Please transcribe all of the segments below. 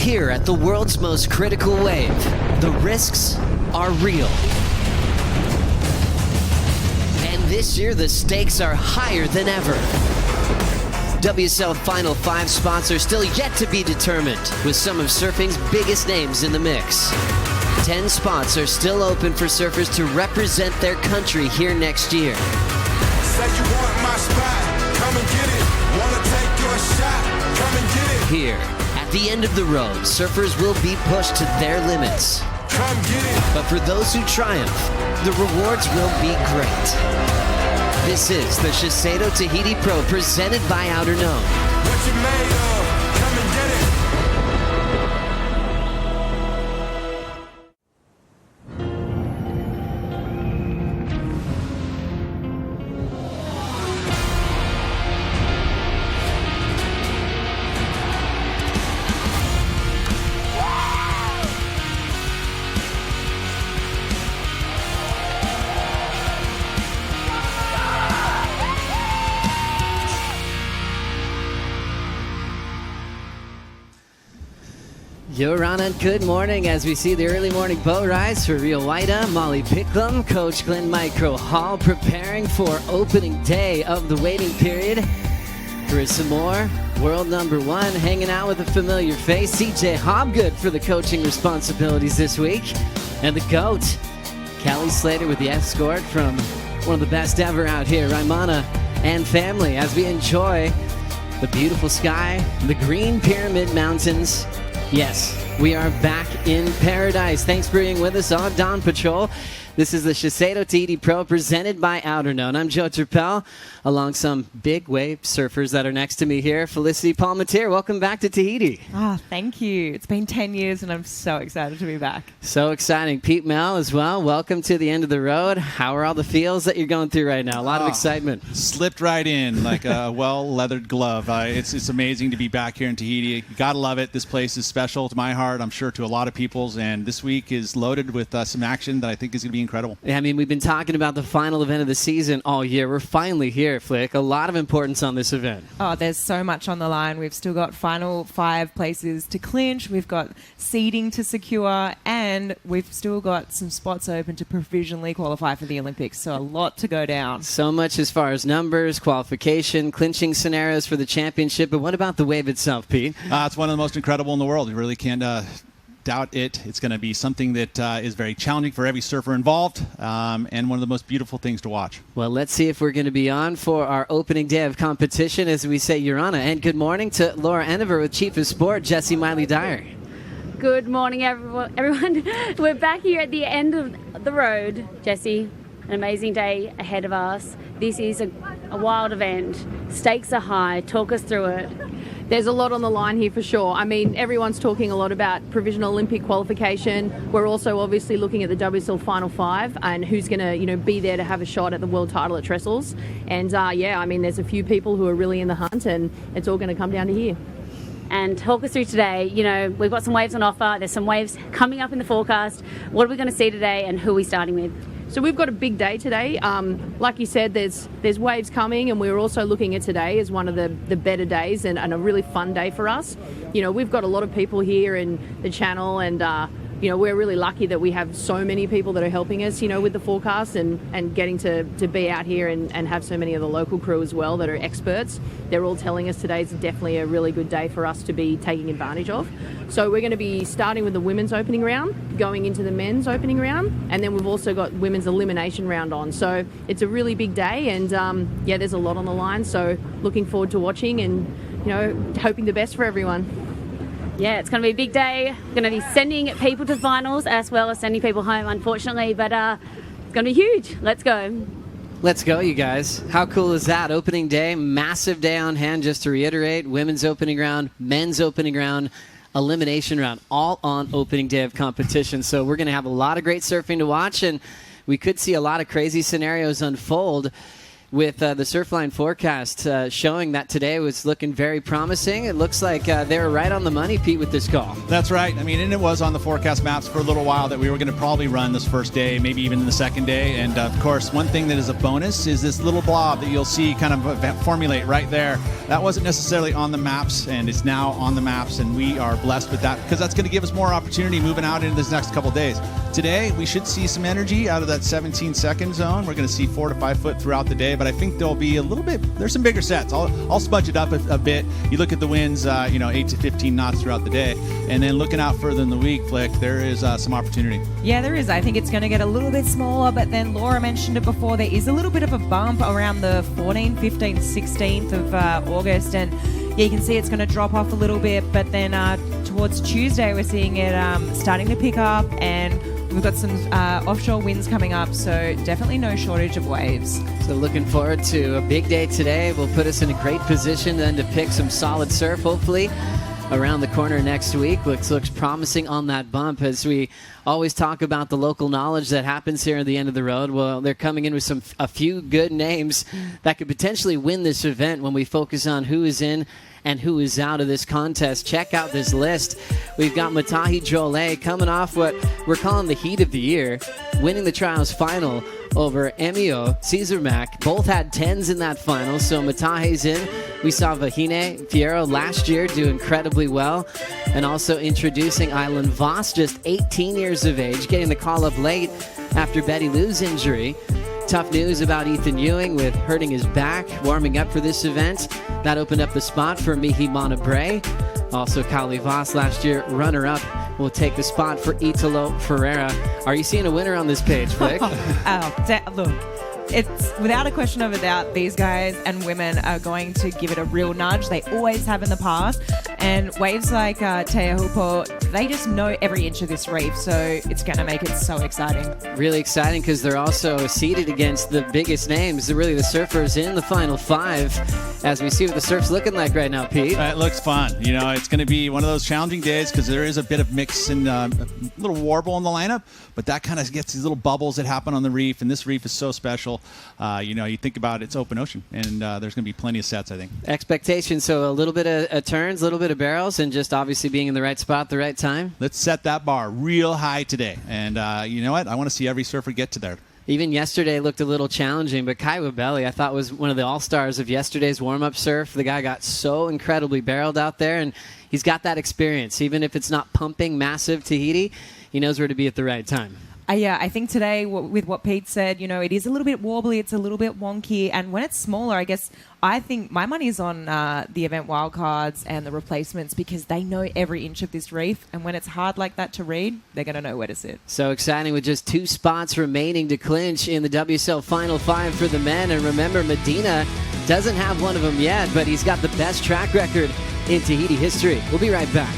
Here at the world's most critical wave, the risks are real. And this year, the stakes are higher than ever. WSL Final 5 spots are still yet to be determined, with some of surfing's biggest names in the mix. 10 spots are still open for surfers to represent their country here next year. Say you want my spot, come and get it. Wanna take your shot, come and get it. Here, at the end of the road, surfers will be pushed to their limits. Come get it. But for those who triumph, the rewards will be great. This is the SHISEIDO Tahiti Pro presented by Outer Known. What you made of, come and get it. Your Honor, good morning as we see the early morning boat rise for Rio Waida, Molly Picklum, Coach Glenn Micro Hall preparing for opening day of the waiting period. Carissa Moore, world number one, hanging out with a familiar face. CJ Hobgood for the coaching responsibilities this week. And the GOAT, Callie Slater with the escort from one of the best ever out here, Raimana and family, as we enjoy the beautiful sky, the green Pyramid Mountains. Yes, we are back in paradise. Thanks for being with us on Dawn Patrol. This is the SHISEIDO Tahiti Pro presented by Outer Known. I'm Joe Turpel, along some big wave surfers that are next to me here. Felicity Palmatier, welcome back to Tahiti. Oh, thank you. It's been 10 years and I'm so excited to be back. So exciting. Pete Mel as well. Welcome to the end of the road. How are all the feels that you're going through right now? A lot of excitement. Slipped right in like a well-leathered glove. It's amazing to be back here in Tahiti. You gotta love it. This place is special to my heart, I'm sure to a lot of people's, and this week is loaded with some action that I think is going to be incredible. Yeah, I mean, we've been talking about the final event of the season all year. We're finally here, Flick. A lot of importance on this event. Oh, there's so much on the line. We've still got final 5 places to clinch. We've got seeding to secure, and we've still got some spots open to provisionally qualify for the Olympics. So a lot to go down. So much as far as numbers, qualification, clinching scenarios for the championship. But what about the wave itself, Pete? It's one of the most incredible in the world. You really can't doubt it. It's going to be something that is very challenging for every surfer involved, and one of the most beautiful things to watch. Well, let's see if we're going to be on for our opening day of competition as we say Your Honor. And good morning to Laura Enever with Chief of Sport, Jesse Miley-Dyer. Good morning, everyone. We're back here at the end of the road, Jesse. An amazing day ahead of us. This is a wild event. Stakes are high. Talk us through it. There's a lot on the line here for sure. I mean, everyone's talking a lot about provisional Olympic qualification. We're also obviously looking at the WSL Final 5 and who's going to, be there to have a shot at the world title at Trestles. And I mean, there's a few people who are really in the hunt, and it's all going to come down to here. And talk us through today. We've got some waves on offer. There's some waves coming up in the forecast. What are we going to see today, and who are we starting with? So we've got a big day today. Like you said, there's waves coming, and we're also looking at today as one of the better days and a really fun day for us. We've got a lot of people here in the channel, and we're really lucky that we have so many people that are helping us, with the forecast and getting to be out here and have so many of the local crew as well that are experts. They're all telling us today is definitely a really good day for us to be taking advantage of. So we're going to be starting with the women's opening round, going into the men's opening round, and then we've also got women's elimination round on. So it's a really big day, and there's a lot on the line. So looking forward to watching and, hoping the best for everyone. Yeah, it's going to be a big day. We're going to be sending people to finals as well as sending people home, unfortunately, but it's going to be huge. Let's go. Let's go, you guys. How cool is that? Opening day, massive day on hand, just to reiterate. Women's opening round, men's opening round, elimination round, all on opening day of competition. So we're going to have a lot of great surfing to watch, and we could see a lot of crazy scenarios unfold. with the Surfline forecast showing that today was looking very promising. It looks like they were right on the money, Pete, with this call. That's right. I mean, and it was on the forecast maps for a little while that we were going to probably run this first day, maybe even the second day. And of course, one thing that is a bonus is this little blob that you'll see kind of formulate right there. That wasn't necessarily on the maps, and it's now on the maps, and we are blessed with that because that's going to give us more opportunity moving out into this next couple days. Today, we should see some energy out of that 17-second zone. We're going to see 4 to 5 foot throughout the day, but I think there'll be a little bit, there's some bigger sets. I'll smudge it up a bit. You look at the winds, 8 to 15 knots throughout the day, and then looking out further in the week, Flick, there is some opportunity. Yeah, there is. I think it's going to get a little bit smaller, but then Laura mentioned it before. There is a little bit of a bump around the 14th, 15th, 16th of August, and yeah, you can see it's going to drop off a little bit, but then towards Tuesday, we're seeing it starting to pick up, and we've got some offshore winds coming up, so definitely no shortage of waves. So looking forward to a big day today. Will put us in a great position then to pick some solid surf, hopefully, around the corner next week. Looks promising on that bump. As we always talk about the local knowledge that happens here at the end of the road, well, they're coming in with a few good names that could potentially win this event when we focus on who is in and who is out of this contest. Check out this list. We've got Matahi Jole coming off what we're calling the heat of the year, winning the trials final over Emio Cesarmac. Both had 10s in that final, so Matahi's in. We saw Vahine Fierro last year do incredibly well, and also introducing Island Voss, just 18 years of age, getting the call up late after Betty Lou's injury. Tough news about Ethan Ewing with hurting his back, warming up for this event. That opened up the spot for Mihi Montebre. Also, Kali Voss last year, runner-up, will take the spot for Italo Ferreira. Are you seeing a winner on this page, Flick? Look, it's without a question of a doubt, these guys and women are going to give it a real nudge. They always have in the past. And waves like Teahupo'o, they just know every inch of this reef, so it's going to make it so exciting. Really exciting because they're also seeded against the biggest names. They're really the surfers in the final 5. As we see what the surf's looking like right now, Pete. It looks fun. It's going to be one of those challenging days because there is a bit of mix and a little warble in the lineup, but that kind of gets these little bubbles that happen on the reef, and this reef is so special. You think about it's open ocean, and there's going to be plenty of sets, I think. Expectations, so a little bit of turns, a little bit of barrels, and just obviously being in the right spot at the right time. Let's set that bar real high today, and you know what? I want to see every surfer get to there. Even yesterday looked a little challenging, but Kai Wabeli, I thought, was one of the all-stars of yesterday's warm-up surf. The guy got so incredibly barreled out there, and he's got that experience. Even if it's not pumping massive Tahiti, he knows where to be at the right time. Yeah, I think today, with what Pete said, it is a little bit wobbly, it's a little bit wonky, and when it's smaller, I think my money's on the event wildcards and the replacements because they know every inch of this reef, and when it's hard like that to read, they're going to know where to sit. So exciting with just 2 spots remaining to clinch in the WSL Final 5 for the men, and remember, Medina doesn't have one of them yet, but he's got the best track record in Tahiti history. We'll be right back.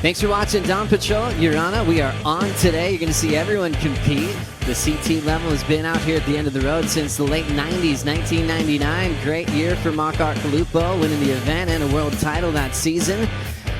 Thanks for watching Dawn Patrol. Urana, we are on today. You're going to see everyone compete. The CT level has been out here at the end of the road since the late 90s, 1999. Great year for Makar Kalupo, winning the event and a world title that season.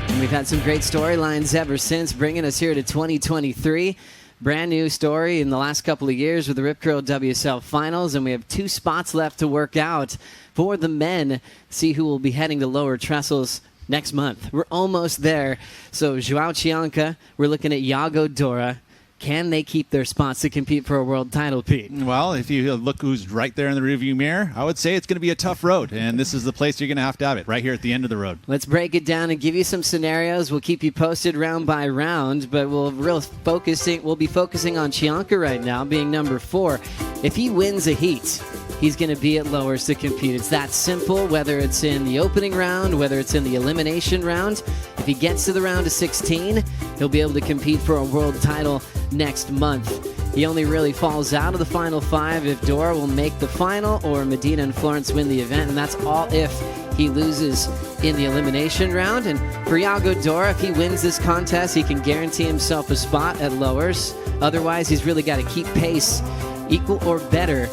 And we've had some great storylines ever since, bringing us here to 2023. Brand new story in the last couple of years with the Rip Curl WSL Finals, and we have 2 spots left to work out for the men. See who will be heading to lower trestles next month. We're almost there. So Joao Chianca, we're looking at Iago Dora. Can they keep their spots to compete for a world title, Pete? Well, if you look who's right there in the rearview mirror, I would say it's going to be a tough road, and this is the place you're going to have it, right here at the end of the road. Let's break it down and give you some scenarios. We'll keep you posted round by round, but we'll be focusing on Chianca right now, being number 4. If he wins a heat, he's going to be at lowers to compete. It's that simple, whether it's in the opening round, whether it's in the elimination round. If he gets to the round of 16, he'll be able to compete for a world title next month. He only really falls out of the final 5 if Dora will make the final or Medina and Florence win the event, and that's all if he loses in the elimination round. And for Iago Dora, if he wins this contest, he can guarantee himself a spot at lowers. Otherwise, he's really got to keep pace, equal or better,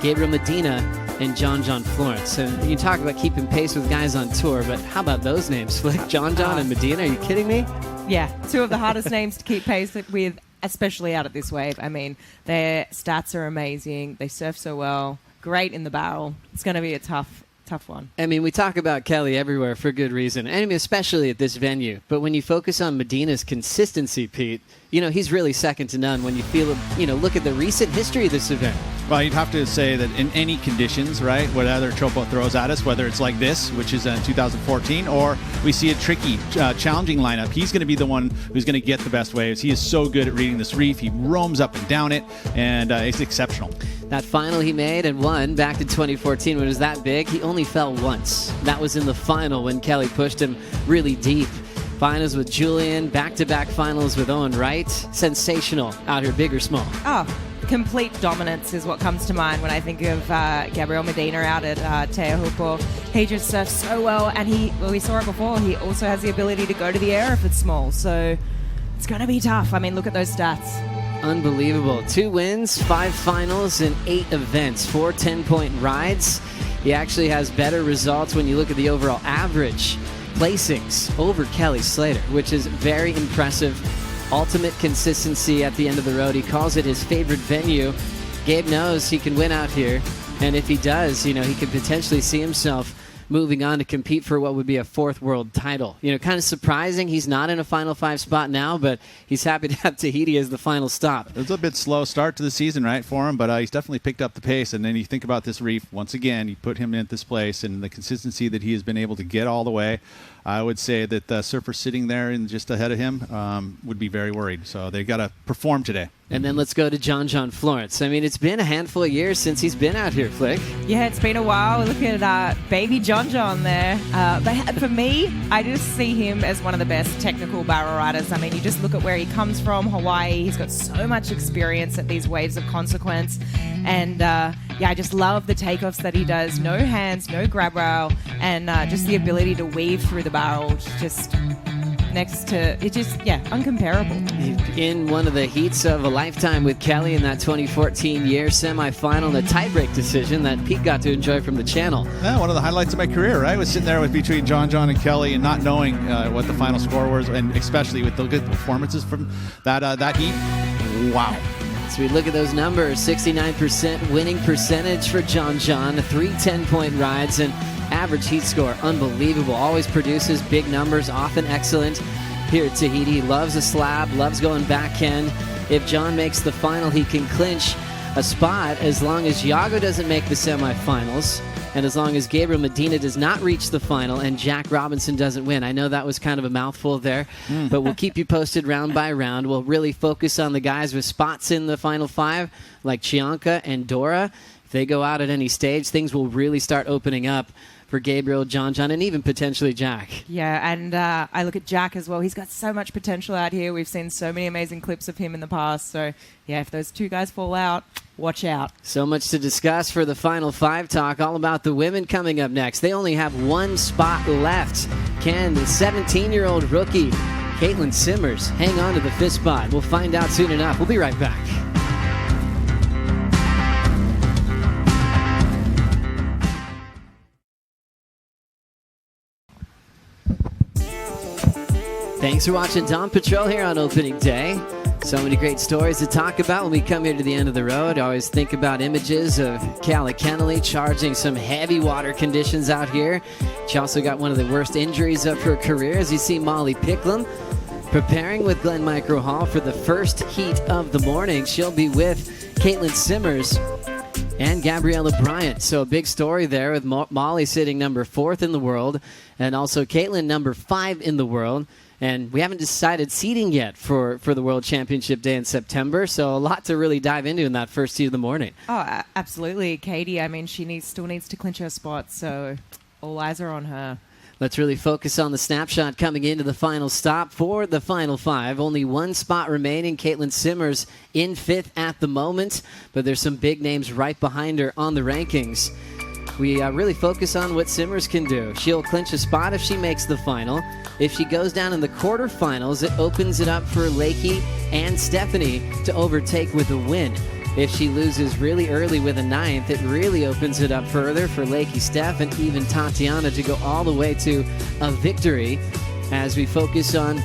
Gabriel Medina and John Florence. So you talk about keeping pace with guys on tour, but how about those names, Flick? John and Medina, are you kidding me? two of the hardest names to keep pace with, especially out at this wave. I mean, their stats are amazing. They surf so well. Great in the barrel. It's going to be a tough one. I mean, we talk about Kelly everywhere for good reason, and I mean, especially at this venue. But when you focus on Medina's consistency, Pete, he's really second to none when you look at the recent history of this event. Well, you'd have to say that in any conditions, right, whatever Teahupo'o throws at us, whether it's like this, which is in 2014, or we see a tricky, challenging lineup, he's going to be the one who's going to get the best waves. He is so good at reading this reef. He roams up and down it, and it's exceptional. That final he made and won back in 2014 when it was that big, he only fell once. That was in the final when Kelly pushed him really deep. Finals with Julian, back-to-back finals with Owen Wright. Sensational out here, big or small. Oh, complete dominance is what comes to mind when I think of Gabriel Medina out at Teahupo'o. He just surfs so well, and we saw it before, he also has the ability to go to the air if it's small. So it's going to be tough. I mean, look at those stats. Unbelievable. 2 wins, 5 finals, and 8 events, 4 10-point rides. He actually has better results when you look at the overall average placings over Kelly Slater, which is very impressive. Ultimate consistency at the end of the road. He calls it his favorite venue. Gabe knows he can win out here, and if he does, he could potentially see himself moving on to compete for what would be a 4th world title. Kind of surprising he's not in a Final 5 spot now, but he's happy to have Tahiti as the final stop. It was a bit slow start to the season, right, for him, but he's definitely picked up the pace. And then you think about this reef, once again, you put him in this place, and the consistency that he has been able to get all the way. I would say that the surfer sitting there and just ahead of him would be very worried. So they got to perform today. And then let's go to John Florence. I mean, it's been a handful of years since he's been out here, Flick. Yeah, it's been a while. Look at baby John there. But for me, I just see him as one of the best technical barrel riders. I mean, you just look at where he comes from, Hawaii. He's got so much experience at these waves of consequence. And I just love the takeoffs that he does. No hands, no grab rail, and just the ability to weave through the barrel. Just uncomparable. In one of the heats of a lifetime with Kelly in that 2014 year semifinal, a tiebreak decision that Pete got to enjoy from the channel. Yeah, one of the highlights of my career, right? Was sitting there between John and Kelly and not knowing what the final score was, and especially with the good performances from that heat. Wow. So we look at those numbers, 69% winning percentage for John, 3 10-point rides, and average heat score, unbelievable. Always produces big numbers, often excellent. Here at Tahiti, he loves a slab, loves going backhand. If John makes the final, he can clinch a spot as long as Iago doesn't make the semifinals, and as long as Gabriel Medina does not reach the final and Jack Robinson doesn't win. I know that was kind of a mouthful there, but we'll keep you posted round by round. We'll really focus on the guys with spots in the Final 5, like Chianca and Dora. If they go out at any stage, things will really start opening up for Gabriel, John, and even potentially Jack. Yeah, and I look at Jack as well. He's got so much potential out here. We've seen so many amazing clips of him in the past. So, yeah, if those two guys fall out, watch out. So much to discuss for the Final 5 talk. All about the women coming up next. They only have 1 spot left. Can the 17-year-old rookie, Caitlin Simmers, hang on to the 5th spot? We'll find out soon enough. We'll be right back. Thanks for watching Dawn Patrol here on opening day. So many great stories to talk about when we come here to the end of the road. I always think about images of Callie Kennelly charging some heavy water conditions out here. She also got one of the worst injuries of her career, as you see Molly Picklum preparing with Glenn Micro Hall for the first heat of the morning. She'll be with Caitlin Simmers and Gabriella Bryant. So a big story there with Molly sitting number 4th in the world, and also Caitlin number 5 in the world. And we haven't decided seeding yet for the World Championship Day in September, so a lot to really dive into in that first heat of the morning. Oh, absolutely. Katie, I mean, she still needs to clinch her spot, so all eyes are on her. Let's really focus on the snapshot coming into the final stop for the Final 5. Only 1 spot remaining. Caitlin Simmers in 5th at the moment, but there's some big names right behind her on the rankings. We really focus on what Simmers can do. She'll clinch a spot if she makes the final. If she goes down in the quarterfinals, it opens it up for Lakey and Stephanie to overtake with a win. If she loses really early with a 9th, it really opens it up further for Lakey, Steph, and even Tatiana to go all the way to a victory as we focus on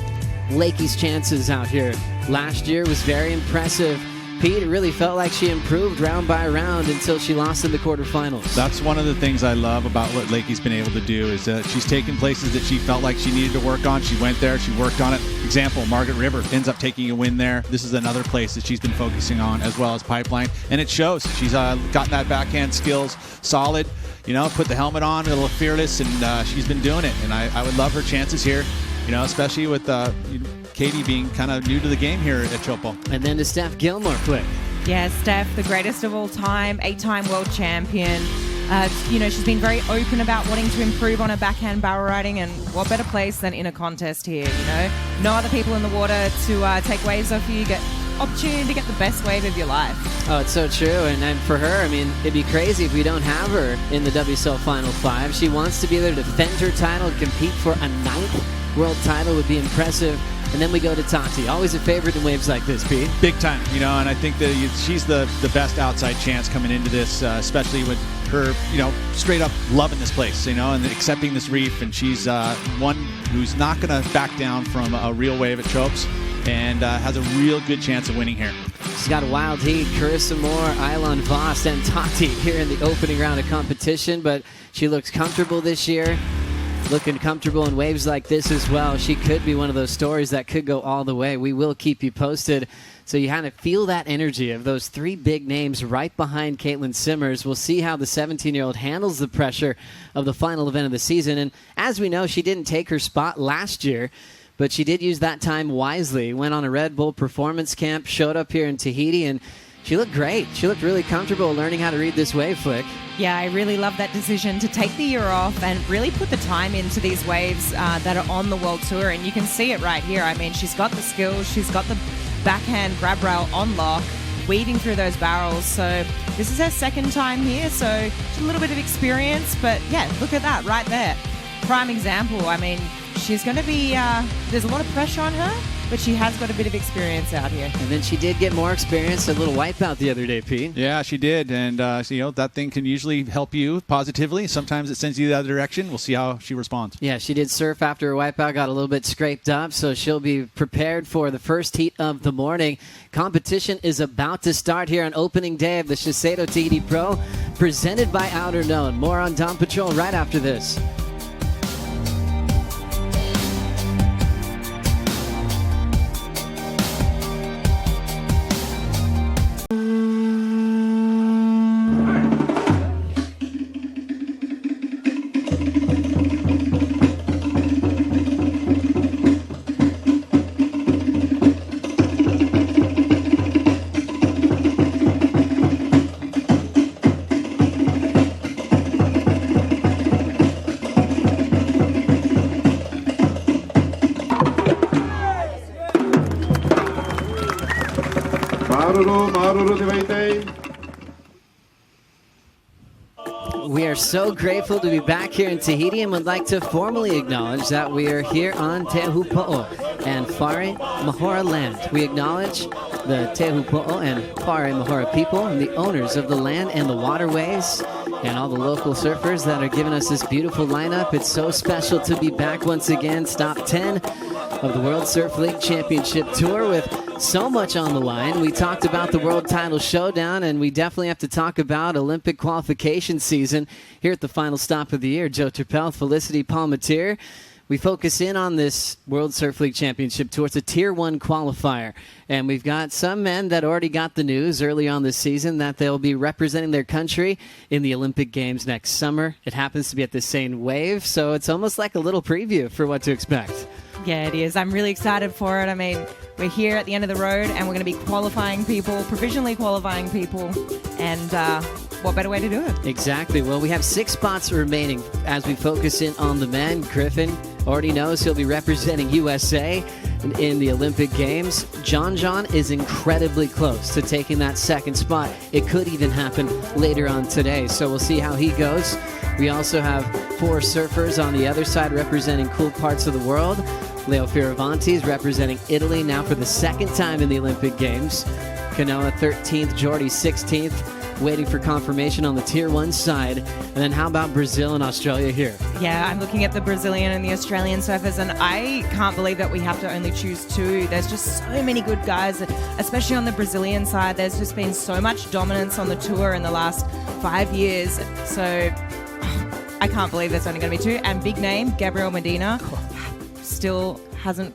Lakey's chances out here. Last year was very impressive. Pete, it really felt like she improved round by round until she lost in the quarterfinals. That's one of the things I love about what Lakey's been able to do is that she's taken places that she felt like she needed to work on. She went there, she worked on it. Example, Margaret River ends up taking a win there. This is another place that she's been focusing on, as well as Pipeline, and it shows. She's gotten that backhand skills solid, put the helmet on, a little fearless, and she's been doing it. And I would love her chances here, especially with Katie being kind of new to the game here at Teahupo'o. And then to Steph Gilmore, quick. Yeah, Steph, the greatest of all time, 8-time world champion. She's been very open about wanting to improve on her backhand barrel riding, and what better place than in a contest here, No other people in the water to take waves off you. You get opportunity to get the best wave of your life. Oh, it's so true. And for her, it'd be crazy if we don't have her in the WSL Final 5. She wants to be there to defend her title, compete for a 9th world title would be impressive. And then we go to Tati. Always a favorite in waves like this, Pete. Big time, and I think that she's the best outside chance coming into this, especially with her, straight up loving this place, and accepting this reef. And she's one who's not going to back down from a real wave at Chopes and has a real good chance of winning here. She's got a wild heat. Carissa Moore, Ilon Voss, and Tati here in the opening round of competition, but she looks comfortable this year. Looking comfortable in waves like this as well. She could be one of those stories that could go all the way. We will keep you posted. So you kind of feel that energy of those 3 big names right behind Caitlin Simmers. We'll see how the 17-year-old handles the pressure of the final event of the season. And as we know, she didn't take her spot last year, but she did use that time wisely. Went on a Red Bull performance camp, showed up here in Tahiti, and she looked great. She looked really comfortable learning how to read this wave, Flick. Yeah, I really love that decision to take the year off and really put the time into these waves that are on the World Tour. And you can see it right here. She's got the skills. She's got the backhand grab rail on lock, weaving through those barrels. So this is her 2nd time here. So a little bit of experience. But yeah, look at that right there. Prime example. She's going to be, there's a lot of pressure on her, but she has got a bit of experience out here. And then she did get more experience, a little wipeout the other day, Pete. Yeah, she did. And, that thing can usually help you positively. Sometimes it sends you the other direction. We'll see how she responds. Yeah, she did surf after her wipeout, got a little bit scraped up, so she'll be prepared for the first heat of the morning. Competition is about to start here on opening day of the SHISEIDO Tahiti Pro, presented by Outer Known. More on Dawn Patrol right after this. We are so grateful to be back here in Tahiti and would like to formally acknowledge that we are here on Teahupo'o and Whare Mahora land. We acknowledge the Teahupo'o and Whare Mahora people and the owners of the land and the waterways and all the local surfers that are giving us this beautiful lineup. It's so special to be back once again. Stop 10 of the World Surf League Championship Tour with so much on the line. We talked about the World Title Showdown, and we definitely have to talk about Olympic qualification season here at the final stop of the year. Joe Turpel, Felicity Palmatier. We focus in on this World Surf League Championship Tour. It's a Tier 1 qualifier, and we've got some men that already got the news early on this season that they'll be representing their country in the Olympic Games next summer. It happens to be at the same wave, so it's almost like a little preview for what to expect. Yeah, it is. I'm really excited for it. We're here at the end of the road, and we're going to be qualifying people, provisionally qualifying people, and what better way to do it? Exactly. Well, we have 6 spots remaining as we focus in on the men. Griffin already knows he'll be representing USA in the Olympic Games. John is incredibly close to taking that 2nd spot. It could even happen later on today, so we'll see how he goes. We also have 4 surfers on the other side representing cool parts of the world. Leo Fioravanti is representing Italy now for the 2nd time in the Olympic Games. Kanoa 13th, Jordy 16th. waiting for confirmation on the Tier 1 side. And then how about Brazil and Australia here? Yeah, I'm looking at the Brazilian and the Australian surfers, and I can't believe that we have to only choose two. There's just so many good guys, especially on the Brazilian side. There's just been so much dominance on the tour in the last 5 years. So I can't believe there's only going to be two. And big name, Gabriel Medina, still hasn't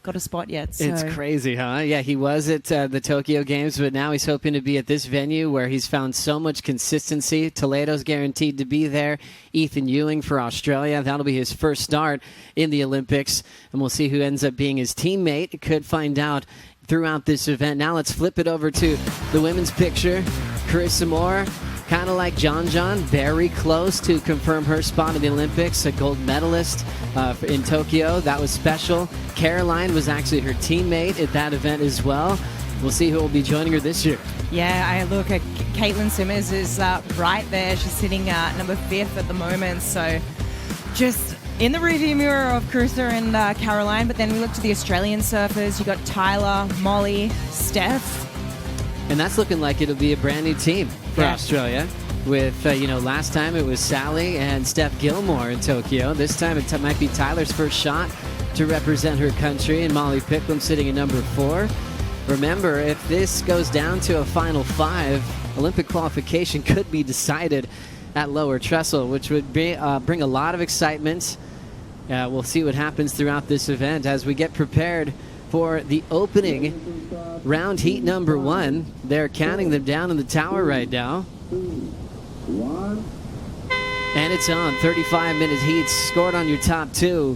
got a spot yet. So. It's crazy, huh? Yeah, he was at the Tokyo Games, but now he's hoping to be at this venue where he's found so much consistency. Toledo's guaranteed to be there. Ethan Ewing for Australia. That'll be his first start in the Olympics, and we'll see who ends up being his teammate. Could find out throughout this event. Now let's flip it over to the women's picture. Carissa Moore, kind of like John, very close to confirm her spot in the Olympics, a gold medalist in Tokyo. That was special. Caroline was actually her teammate at that event as well. We'll see who will be joining her this year. Yeah, I look at Caitlin Simmers is right there. She's sitting number 5th at the moment. So just in the rearview mirror of Carissa and Caroline. But then we look to the Australian surfers. You got Tyler, Molly, Steph. And that's looking like it'll be a brand new team for Yeah. Australia. With, last time it was Sally and Steph Gilmore in Tokyo. This time it might be Tyler's first shot to represent her country, and Molly Picklum sitting at number 4. Remember, if this goes down to a final 5, Olympic qualification could be decided at Lower Trestle, which would bring a lot of excitement. We'll see what happens throughout this event as we get prepared for the opening round heat number 1. They're counting them down in the tower right now. And it's on. 35-minute heats scored on your top 2.